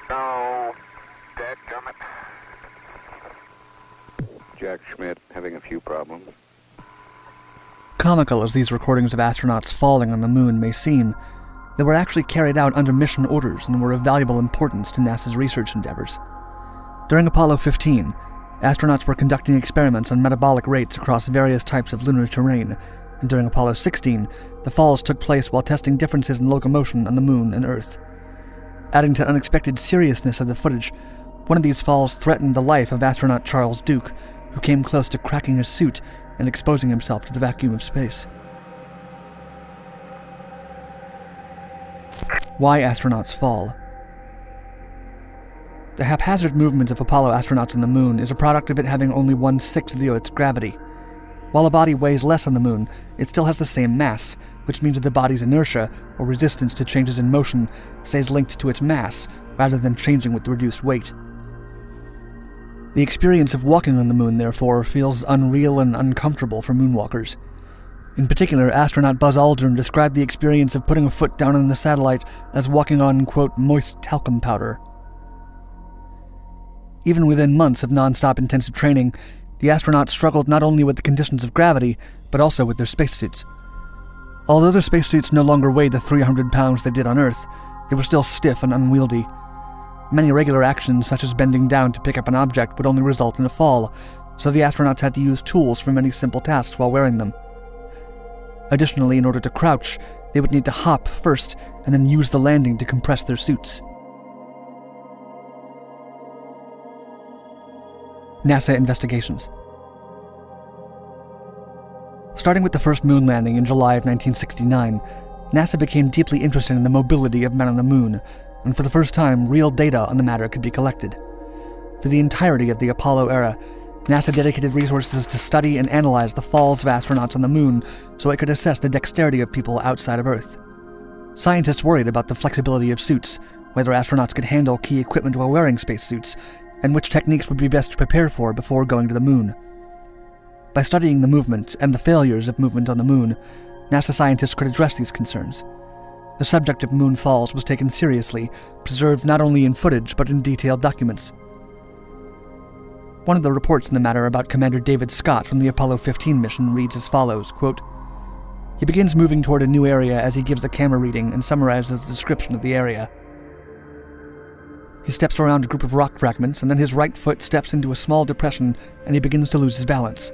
No, dadgummit. Jack Schmidt, having a few problems. Comical as these recordings of astronauts falling on the moon may seem, they were actually carried out under mission orders and were of valuable importance to NASA's research endeavors. During Apollo 15, astronauts were conducting experiments on metabolic rates across various types of lunar terrain, and during Apollo 16, the falls took place while testing differences in locomotion on the Moon and Earth. Adding to the unexpected seriousness of the footage, one of these falls threatened the life of astronaut Charles Duke, who came close to cracking his suit and exposing himself to the vacuum of space. Why astronauts fall. The haphazard movement of Apollo astronauts on the Moon is a product of it having only 1/6 of the Earth's gravity. While a body weighs less on the Moon, it still has the same mass, which means that the body's inertia, or resistance to changes in motion, stays linked to its mass, rather than changing with the reduced weight. The experience of walking on the Moon, therefore, feels unreal and uncomfortable for moonwalkers. In particular, astronaut Buzz Aldrin described the experience of putting a foot down on the satellite as walking on, quote, moist talcum powder. Even within months of non-stop intensive training, the astronauts struggled not only with the conditions of gravity, but also with their spacesuits. Although their spacesuits no longer weighed the 300 pounds they did on Earth, they were still stiff and unwieldy. Many regular actions, such as bending down to pick up an object, would only result in a fall, so the astronauts had to use tools for many simple tasks while wearing them. Additionally, in order to crouch, they would need to hop first and then use the landing to compress their suits. NASA investigations. Starting with the first moon landing in July of 1969, NASA became deeply interested in the mobility of men on the Moon, and for the first time, real data on the matter could be collected. For the entirety of the Apollo era, NASA dedicated resources to study and analyze the falls of astronauts on the Moon so it could assess the dexterity of people outside of Earth. Scientists worried about the flexibility of suits, whether astronauts could handle key equipment while wearing spacesuits, and which techniques would be best to prepare for before going to the Moon. By studying the movement and the failures of movement on the Moon, NASA scientists could address these concerns. The subject of moon falls was taken seriously, preserved not only in footage but in detailed documents. One of the reports in the matter about Commander David Scott from the Apollo 15 mission reads as follows, quote, "He begins moving toward a new area as he gives the camera reading and summarizes the description of the area. He steps around a group of rock fragments, and then his right foot steps into a small depression and he begins to lose his balance.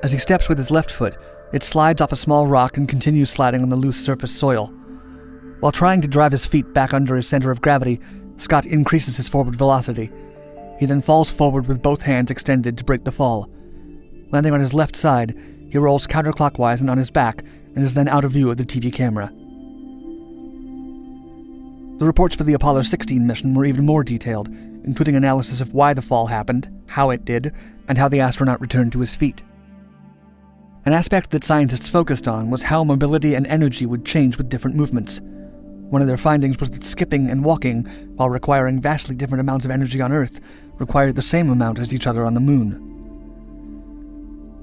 As he steps with his left foot, it slides off a small rock and continues sliding on the loose surface soil. While trying to drive his feet back under his center of gravity, Scott increases his forward velocity. He then falls forward with both hands extended to break the fall. Landing on his left side, he rolls counterclockwise and on his back, and is then out of view of the TV camera." The reports for the Apollo 16 mission were even more detailed, including analysis of why the fall happened, how it did, and how the astronaut returned to his feet. An aspect that scientists focused on was how mobility and energy would change with different movements. One of their findings was that skipping and walking, while requiring vastly different amounts of energy on Earth, required the same amount as each other on the Moon.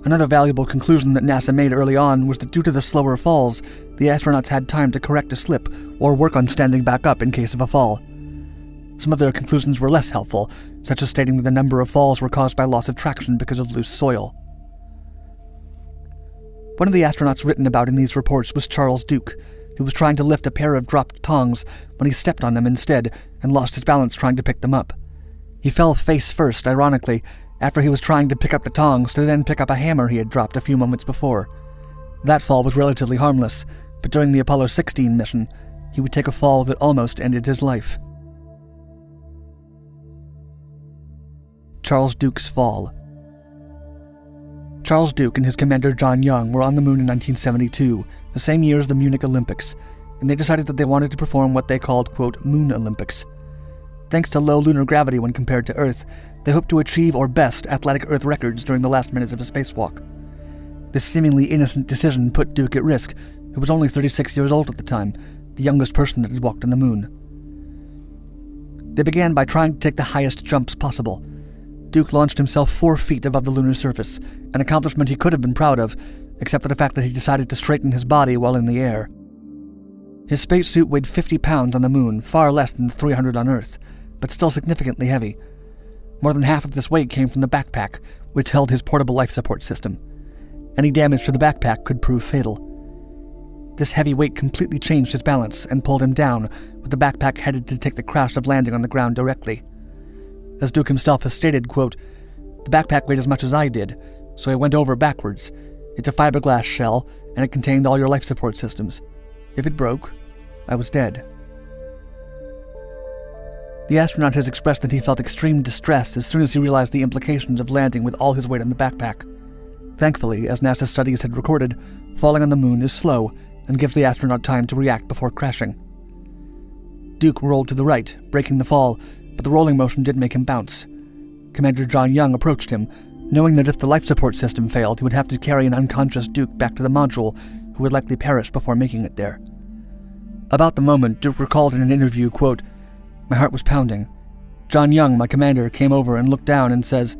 Another valuable conclusion that NASA made early on was that due to the slower falls, the astronauts had time to correct a slip or work on standing back up in case of a fall. Some of their conclusions were less helpful, such as stating that the number of falls were caused by loss of traction because of loose soil. One of the astronauts written about in these reports was Charles Duke, who was trying to lift a pair of dropped tongs when he stepped on them instead and lost his balance trying to pick them up. He fell face first, ironically, after he was trying to pick up the tongs to then pick up a hammer he had dropped a few moments before. That fall was relatively harmless, but during the Apollo 16 mission, he would take a fall that almost ended his life. Charles Duke's fall. Charles Duke and his commander John Young were on the Moon in 1972, the same year as the Munich Olympics, and they decided that they wanted to perform what they called, quote, Moon Olympics. Thanks to low lunar gravity when compared to Earth, they hoped to achieve or best athletic Earth records during the last minutes of a spacewalk. This seemingly innocent decision put Duke at risk, who was only 36 years old at the time, the youngest person that had walked on the Moon. They began by trying to take the highest jumps possible. Duke launched himself 4 feet above the lunar surface, an accomplishment he could have been proud of, except for the fact that he decided to straighten his body while in the air. His spacesuit weighed 50 pounds on the Moon, far less than the 300 on Earth, but still significantly heavy. More than half of this weight came from the backpack, which held his portable life support system. Any damage to the backpack could prove fatal. This heavy weight completely changed his balance and pulled him down, with the backpack headed to take the crash of landing on the ground directly. As Duke himself has stated, quote, "The backpack weighed as much as I did, so I went over backwards. It's a fiberglass shell, and it contained all your life support systems. If it broke, I was dead." The astronaut has expressed that he felt extreme distress as soon as he realized the implications of landing with all his weight on the backpack. Thankfully, as NASA studies had recorded, falling on the moon is slow and gives the astronaut time to react before crashing. Duke rolled to the right, breaking the fall, but the rolling motion did make him bounce. Commander John Young approached him, knowing that if the life support system failed, he would have to carry an unconscious Duke back to the module, who would likely perish before making it there. About the moment, Duke recalled in an interview, quote, "My heart was pounding. John Young, my commander, came over and looked down and says,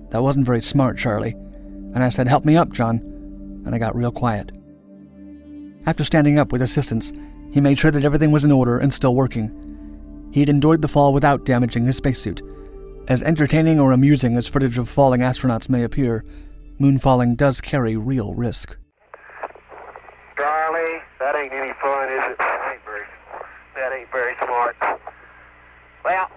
'That wasn't very smart, Charlie.' And I said, 'Help me up, John.' And I got real quiet." After standing up with assistance, he made sure that everything was in order and still working. He had endured the fall without damaging his spacesuit. As entertaining or amusing as footage of falling astronauts may appear, moonfalling does carry real risk. Charlie, that ain't any fun, is it? That ain't very smart. Well,